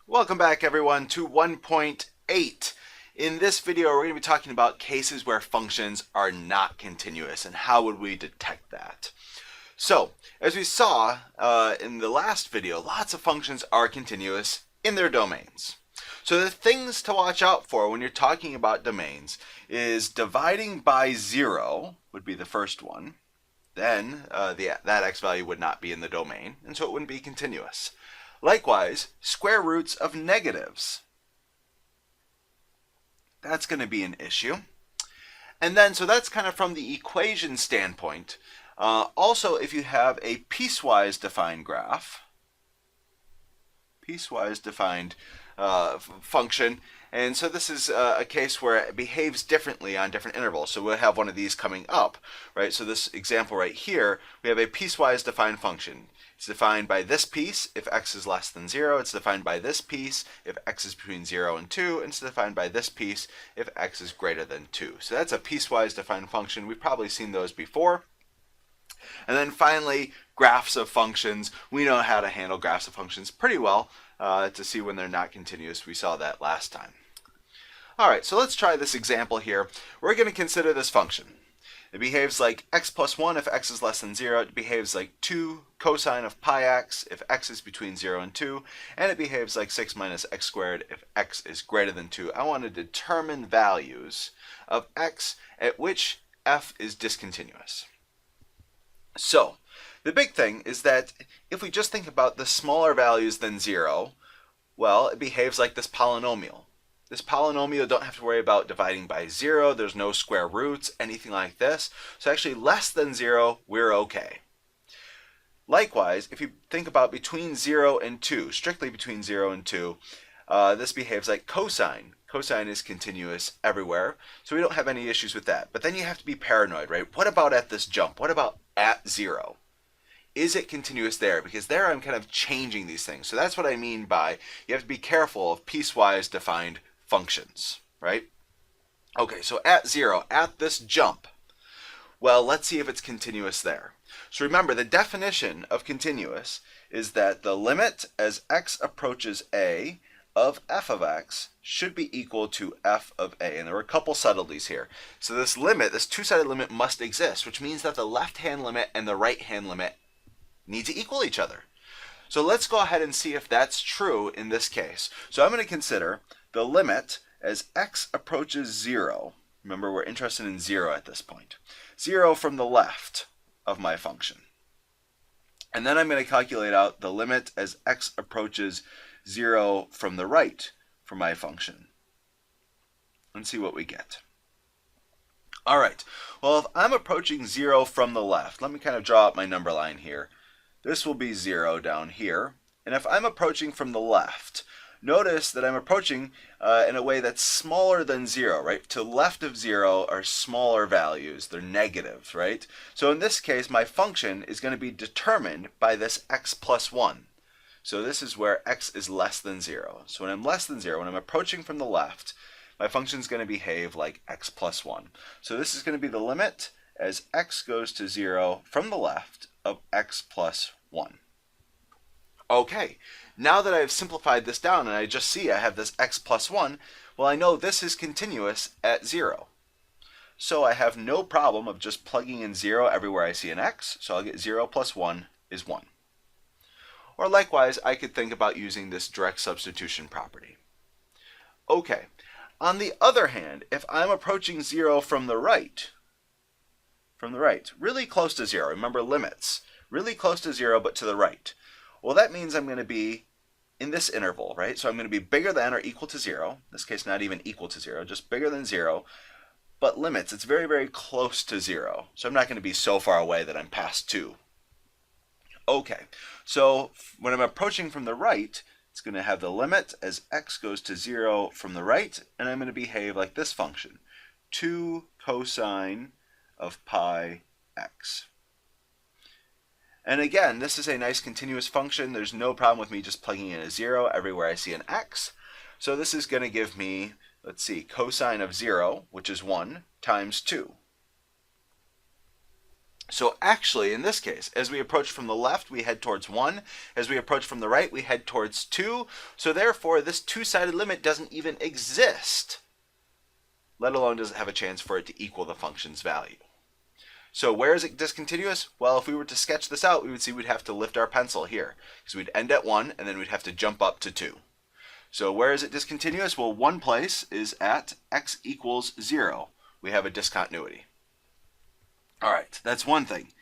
Welcome back everyone to 1.8. In this video we're going to be talking about cases where functions are not continuous and how would we detect that. So as we saw in the last video, lots of functions are continuous in their domains. So the things to watch out for when you're talking about domains is dividing by 0 would be the first one. Then that x value would not be in the domain, and so it wouldn't be continuous. Likewise, square roots of negatives. That's going to be an issue. And then, so that's kind of from the equation standpoint. Also, if you have a piecewise defined graph, piecewise defined function, and so this is a case where it behaves differently on different intervals. So we'll have one of these coming up, right? So this example right here, we have a piecewise defined function. It's defined by this piece if x is less than 0. It's defined by this piece if x is between 0 and 2. And it's defined by this piece if x is greater than 2. So that's a piecewise defined function. We've probably seen those before. And then finally, graphs of functions. We know how to handle graphs of functions pretty well to see when they're not continuous. We saw that last time. All right, so let's try this example here. We're going to consider this function. It behaves like x plus 1 if x is less than 0. It behaves like 2 cosine of pi x if x is between 0 and 2. And it behaves like 6 minus x squared if x is greater than 2. I want to determine values of x at which f is discontinuous. So the big thing is that if we just think about the smaller values than 0, well, it behaves like this polynomial. This polynomial, don't have to worry about dividing by 0. There's no square roots, anything like this. So actually less than 0, we're okay. Likewise, if you think about between 0 and 2, strictly between 0 and 2, this behaves like cosine. Cosine is continuous everywhere, so we don't have any issues with that. But then you have to be paranoid, right? What about at this jump? What about at 0? Is it continuous there? Because there I'm kind of changing these things. So that's what I mean by you have to be careful of piecewise defined functions, right? Okay, so at 0, at this jump, well, let's see if it's continuous there. So remember, the definition of continuous is that the limit as x approaches a of f of x should be equal to f of a. And there are a couple subtleties here. So this limit, this two-sided limit must exist, which means that the left-hand limit and the right-hand limit need to equal each other. So let's go ahead and see if that's true in this case. So I'm going to consider the limit as x approaches 0. Remember, we're interested in 0 at this point. 0 from the left of my function. And then I'm going to calculate out the limit as x approaches 0 from the right for my function. And see what we get. All right, well, if I'm approaching 0 from the left, let me kind of draw up my number line here. This will be 0 down here. And if I'm approaching from the left, notice that I'm approaching in a way that's smaller than 0, right? To the left of 0 are smaller values. They're negatives, right? So in this case, my function is going to be determined by this x plus 1. So this is where x is less than 0. So when I'm less than 0, when I'm approaching from the left, my function is going to behave like x plus 1. So this is going to be the limit as x goes to 0 from the left of x plus 1. Okay, now that I've simplified this down and I just see I have this x plus 1, well, I know this is continuous at 0. So I have no problem of just plugging in 0 everywhere I see an x, so I'll get 0 plus 1 is 1. Or likewise, I could think about using this direct substitution property. Okay, on the other hand, if I'm approaching 0 from the right, really close to 0, remember limits, really close to 0 but to the right, well, that means I'm going to be in this interval, right? So I'm going to be bigger than or equal to 0. In this case, not even equal to 0, just bigger than 0. But limits, it's very, very close to 0. So I'm not going to be so far away that I'm past 2. Okay, so when I'm approaching from the right, it's going to have the limit as x goes to 0 from the right, and I'm going to behave like this function, 2 cosine of pi x. And again, this is a nice continuous function. There's no problem with me just plugging in a 0 everywhere I see an x. So this is going to give me, let's see, cosine of 0, which is 1, times 2. So actually, in this case, as we approach from the left, we head towards 1. As we approach from the right, we head towards 2. So therefore, this two-sided limit doesn't even exist, let alone does it have a chance for it to equal the function's value. So where is it discontinuous? Well, if we were to sketch this out, we would see we'd have to lift our pencil here, because we'd end at 1, and then we'd have to jump up to 2. So where is it discontinuous? Well, one place is at x equals 0. We have a discontinuity. All right, that's one thing.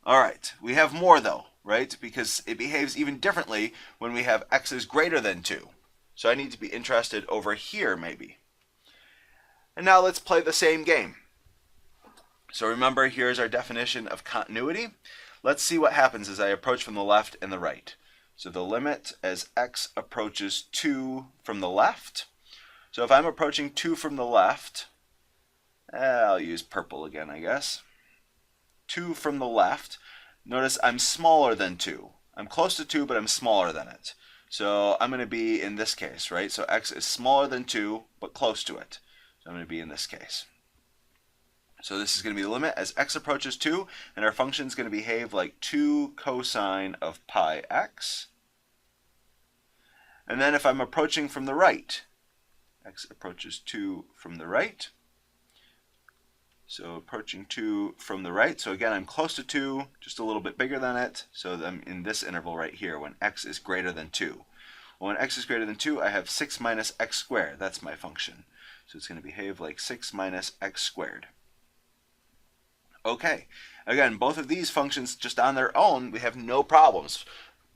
All right, we have more though, right? Because it behaves even differently when we have x is greater than 2. So I need to be interested over here maybe. And now let's play the same game. So remember, here's our definition of continuity. Let's see what happens as I approach from the left and the right. So the limit as x approaches 2 from the left. So if I'm approaching 2 from the left, I'll use purple again, I guess. 2 from the left. Notice I'm smaller than 2. I'm close to 2, but I'm smaller than it. So I'm going to be in this case, right? So x is smaller than 2, but close to it. So I'm going to be in this case. So this is going to be the limit as x approaches 2, and our function is going to behave like 2 cosine of pi x. And then if I'm approaching from the right, x approaches 2 from the right. So approaching 2 from the right. So again, I'm close to 2, just a little bit bigger than it. So I'm in this interval right here when x is greater than 2. Well, when x is greater than 2, I have 6 minus x squared. That's my function. So it's going to behave like 6 minus x squared. Okay, again, both of these functions just on their own, we have no problems.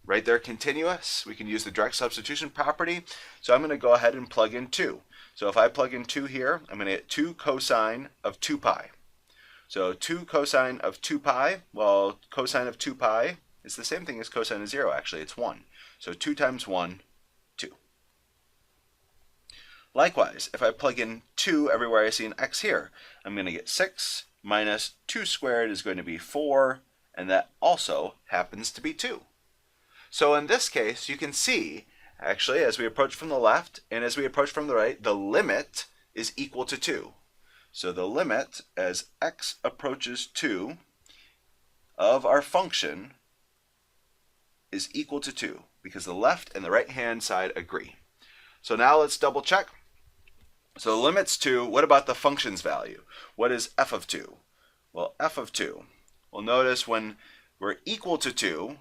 Right, they're continuous. We can use the direct substitution property. So I'm going to go ahead and plug in 2. So if I plug in 2 here, I'm going to get 2 cosine of 2 pi. So 2 cosine of 2 pi, well, cosine of 2 pi is the same thing as cosine of 0, actually. It's 1. So 2 times 1, 2. Likewise, if I plug in 2 everywhere I see an x here, I'm going to get 6 minus 2 squared is going to be 4, and that also happens to be 2. So in this case, you can see, actually, as we approach from the left and as we approach from the right, the limit is equal to 2. So the limit as x approaches 2 of our function is equal to 2 because the left and the right hand side agree. So now let's double check. So the limit's 2. What about the function's value? What is f of 2? Well, f of 2. Well, notice when we're equal to 2,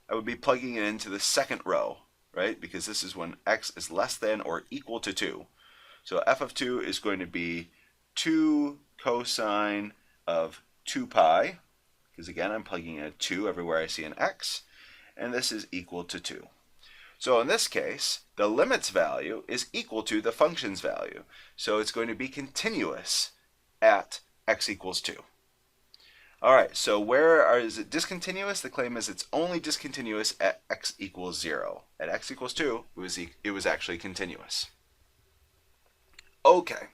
I would be plugging it into the second row, right? Because this is when x is less than or equal to 2. So f of 2 is going to be 2 cosine of 2 pi, because again, I'm plugging in a 2 everywhere I see an x, and this is equal to 2. So in this case, the limit's value is equal to the function's value. So it's going to be continuous at x equals 2. All right, so is it discontinuous? The claim is it's only discontinuous at x equals 0. At x equals 2, it was actually continuous. Okay,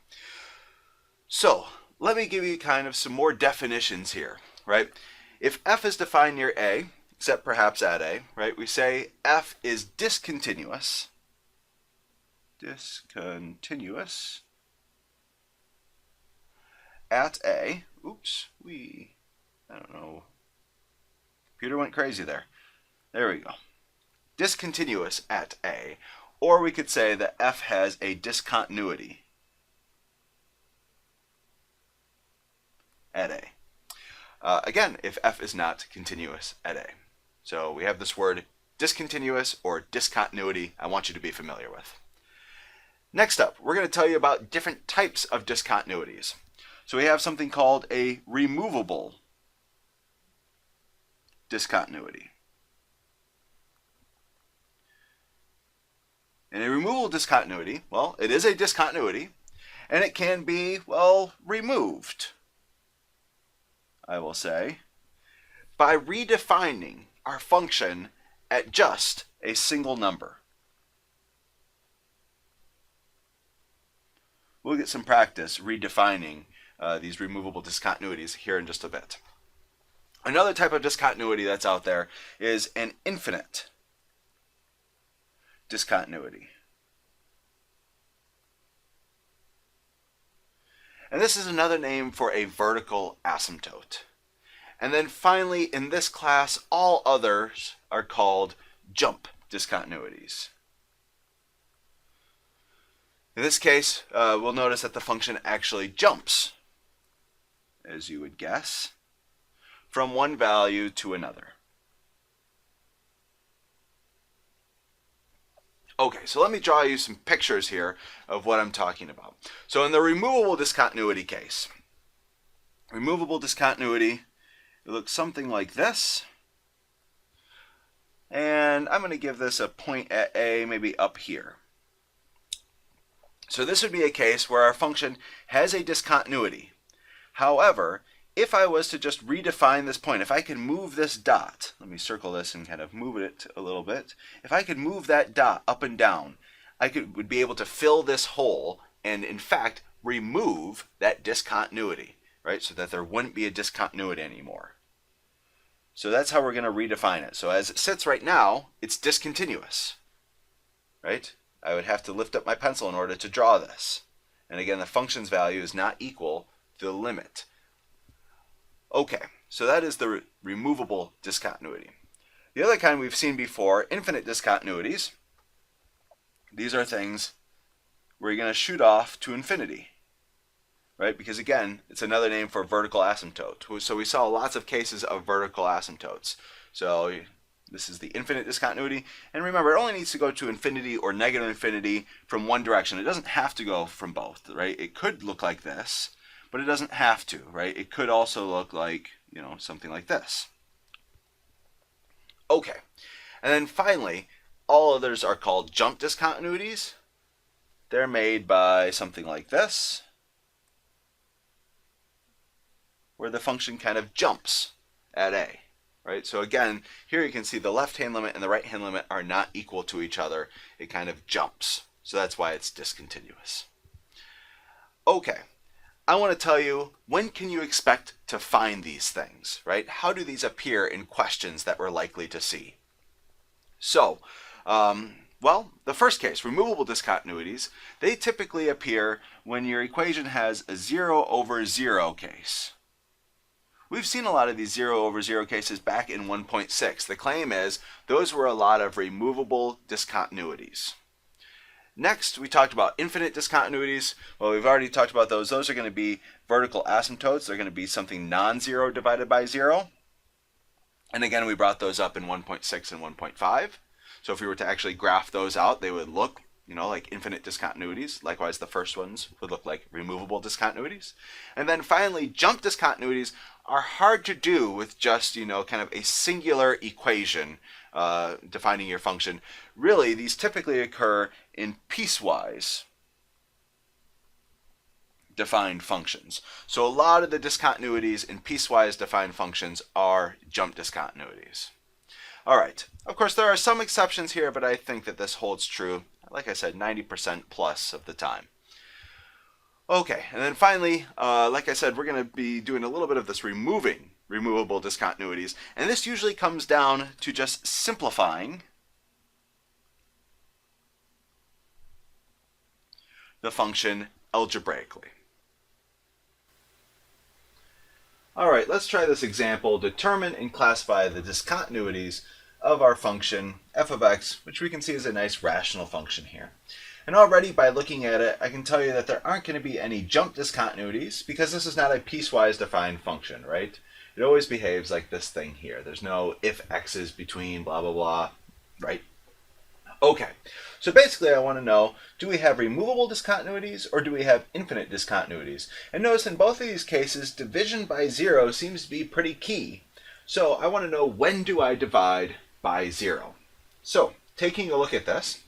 so let me give you kind of some more definitions here, right? If f is defined near a, except perhaps at a, right, we say f is discontinuous at a, I don't know. Computer went crazy there. There we go. Discontinuous at a. Or we could say that f has a discontinuity at a. Again, if f is not continuous at a. So we have this word discontinuous or discontinuity I want you to be familiar with. Next up, we're going to tell you about different types of discontinuities. So we have something called a removable discontinuity. And a removable discontinuity, well, it is a discontinuity, and it can be, well, removed, I will say, by redefining our function at just a single number. We'll get some practice redefining these removable discontinuities here in just a bit. Another type of discontinuity that's out there is an infinite discontinuity. And this is another name for a vertical asymptote. And then finally, in this class, all others are called jump discontinuities. In this case, we'll notice that the function actually jumps, as you would guess, from one value to another. Okay, so let me draw you some pictures here of what I'm talking about. So in the removable discontinuity case, removable discontinuity, it looks something like this. And I'm going to give this a point at A, maybe up here. So this would be a case where our function has a discontinuity. However, if I was to just redefine this point, if I could move this dot, let me circle this and kind of move it a little bit. If I could move that dot up and down, I would be able to fill this hole and in fact remove that discontinuity, right? So that there wouldn't be a discontinuity anymore. So that's how we're going to redefine it. So as it sits right now, it's discontinuous, right? I would have to lift up my pencil in order to draw this. And again, the function's value is not equal to the limit. Okay, so that is the removable discontinuity. The other kind we've seen before, infinite discontinuities. These are things where you're going to shoot off to infinity, right? Because again, it's another name for vertical asymptote. So we saw lots of cases of vertical asymptotes. So this is the infinite discontinuity. And remember, it only needs to go to infinity or negative infinity from one direction. It doesn't have to go from both, right? It could look like this, but it doesn't have to, right? It could also look like, something like this. Okay, and then finally, all others are called jump discontinuities. They're made by something like this, where the function kind of jumps at A, right? So again, here you can see the left-hand limit and the right-hand limit are not equal to each other. It kind of jumps, so that's why it's discontinuous. Okay. I want to tell you, when can you expect to find these things, right? How do these appear in questions that we're likely to see? So, well, the first case, removable discontinuities, they typically appear when your equation has a 0 over 0 case. We've seen a lot of these 0 over 0 cases back in 1.6. The claim is those were a lot of removable discontinuities. Next, we talked about infinite discontinuities. Well, we've already talked about those. Those are going to be vertical asymptotes. They're going to be something non-zero divided by 0. And again, we brought those up in 1.6 and 1.5. So if we were to actually graph those out, they would look, like infinite discontinuities. Likewise, the first ones would look like removable discontinuities. And then finally, jump discontinuities are hard to do with just, kind of a singular equation defining your function. Really, these typically occur in piecewise defined functions. So a lot of the discontinuities in piecewise defined functions are jump discontinuities. All right. Of course, there are some exceptions here, but I think that this holds true, like I said, 90% plus of the time. Okay, and then finally, like I said, we're going to be doing a little bit of this removable discontinuities, and this usually comes down to just simplifying the function algebraically. All right, let's try this example. Determine and classify the discontinuities of our function f of x, which we can see is a nice rational function here. And already by looking at it, I can tell you that there aren't going to be any jump discontinuities because this is not a piecewise defined function, right? It always behaves like this thing here. There's no if x is between blah, blah, blah, right? Okay, so basically I want to know, do we have removable discontinuities or do we have infinite discontinuities? And notice in both of these cases, division by 0 seems to be pretty key. So I want to know, when do I divide by 0? So taking a look at this,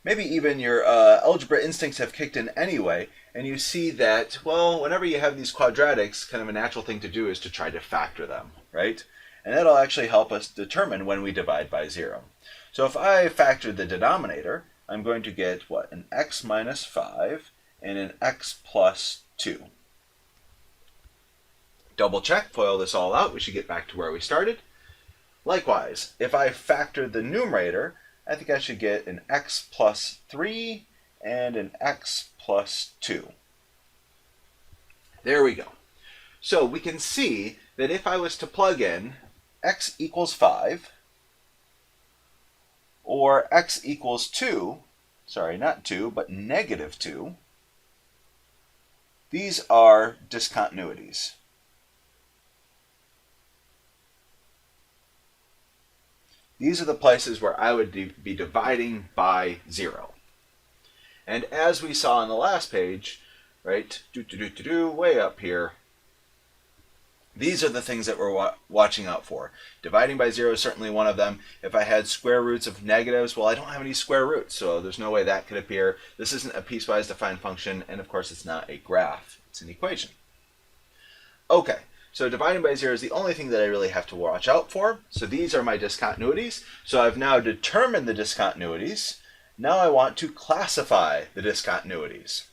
maybe even your algebra instincts have kicked in anyway, and you see that, well, whenever you have these quadratics, kind of a natural thing to do is to try to factor them, right? And that'll actually help us determine when we divide by 0. So if I factor the denominator, I'm going to get, what, an x minus 5 and an x plus 2. Double check, FOIL this all out, we should get back to where we started. Likewise, if I factor the numerator, I think I should get an x plus 3 and an x plus 2. There we go. So we can see that if I was to plug in x equals 5 or x equals 2, sorry, not 2, but negative 2, these are discontinuities. These are the places where I would be dividing by 0. And as we saw on the last page, right, way up here, these are the things that we're watching out for. Dividing by 0 is certainly one of them. If I had square roots of negatives, well, I don't have any square roots, so there's no way that could appear. This isn't a piecewise defined function, and of course it's not a graph. It's an equation. Okay, so dividing by 0 is the only thing that I really have to watch out for. So these are my discontinuities. So I've now determined the discontinuities. Now I want to classify the discontinuities.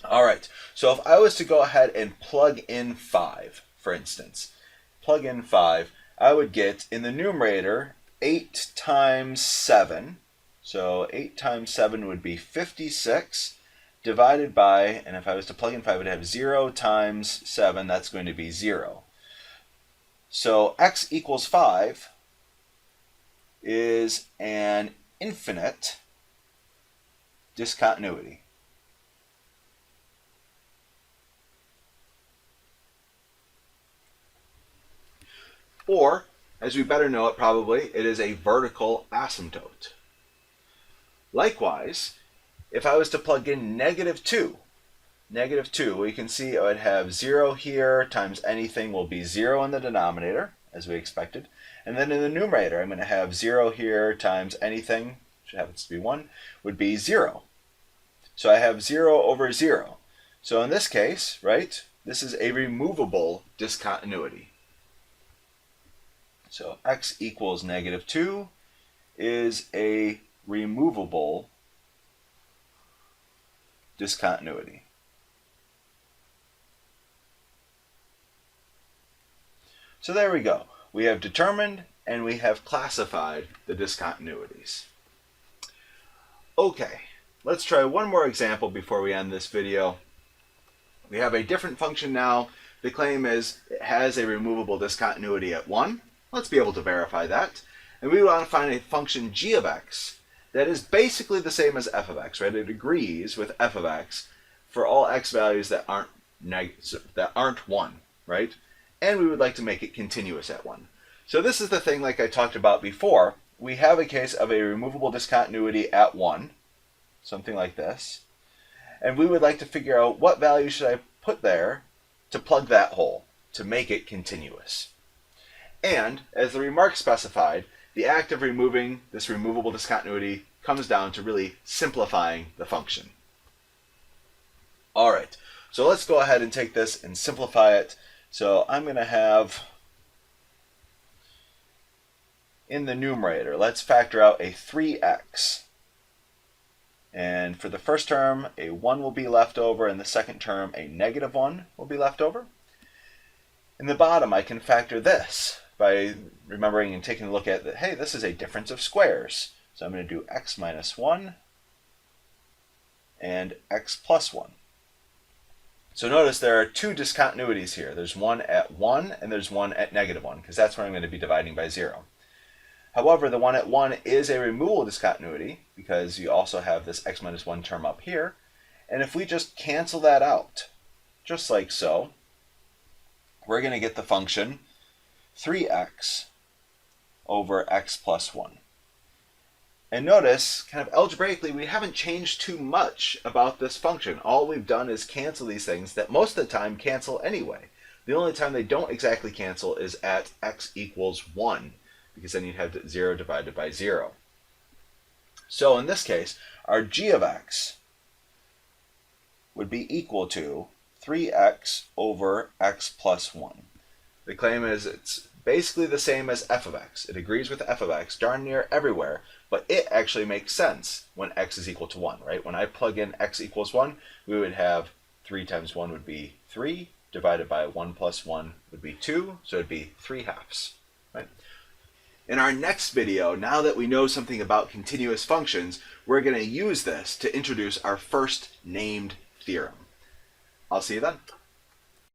All right, so if I was to go ahead and plug in 5, for instance, plug in 5, I would get in the numerator 8 times 7. So 8 times 7 would be 56 divided by, and if I was to plug in 5, I would have 0 times 7. That's going to be 0. So x equals 5 is an infinite discontinuity. Or, as we better know it probably, it is a vertical asymptote. Likewise, if I was to plug in negative 2, we can see I would have 0 here times anything will be 0 in the denominator, as we expected. And then in the numerator, I'm going to have 0 here times anything, which happens to be 1, would be 0. So I have 0 over 0. So in this case, right, this is a removable discontinuity. So x equals negative 2 is a removable discontinuity. So there we go. We have determined and we have classified the discontinuities. Okay, let's try one more example before we end this video. We have a different function now. The claim is it has a removable discontinuity at 1. Let's be able to verify that. And we want to find a function g of x that is basically the same as f of x, right? It agrees with f of x for all x values that aren't 1, right? And we would like to make it continuous at 1. So this is the thing like I talked about before. We have a case of a removable discontinuity at 1, something like this. And we would like to figure out what value should I put there to plug that hole, to make it continuous. And, as the remark specified, the act of removing this removable discontinuity comes down to really simplifying the function. All right, so let's go ahead and take this and simplify it. So I'm going to have, in the numerator, let's factor out a 3x. And for the first term, a 1 will be left over, and the second term, a negative 1 will be left over. In the bottom, I can factor this by remembering and taking a look at that, hey, this is a difference of squares. So I'm going to do x minus 1 and x plus 1. So notice there are two discontinuities here. There's one at 1 and there's one at negative 1, because that's where I'm going to be dividing by 0. However, the one at 1 is a removable discontinuity because you also have this x minus 1 term up here. And if we just cancel that out, just like so, we're going to get the function 3x over x plus 1. And notice, kind of algebraically, we haven't changed too much about this function. All we've done is cancel these things that most of the time cancel anyway. The only time they don't exactly cancel is at x equals 1, because then you'd have 0 divided by 0. So in this case, our g of x would be equal to 3x over x plus 1. The claim is it's basically the same as f of x. It agrees with f of x darn near everywhere, but it actually makes sense when x is equal to 1, right? When I plug in x equals 1, we would have 3 times 1 would be 3, divided by 1 plus 1 would be 2, so it would be 3/2, right? In our next video, now that we know something about continuous functions, we're going to use this to introduce our first named theorem. I'll see you then.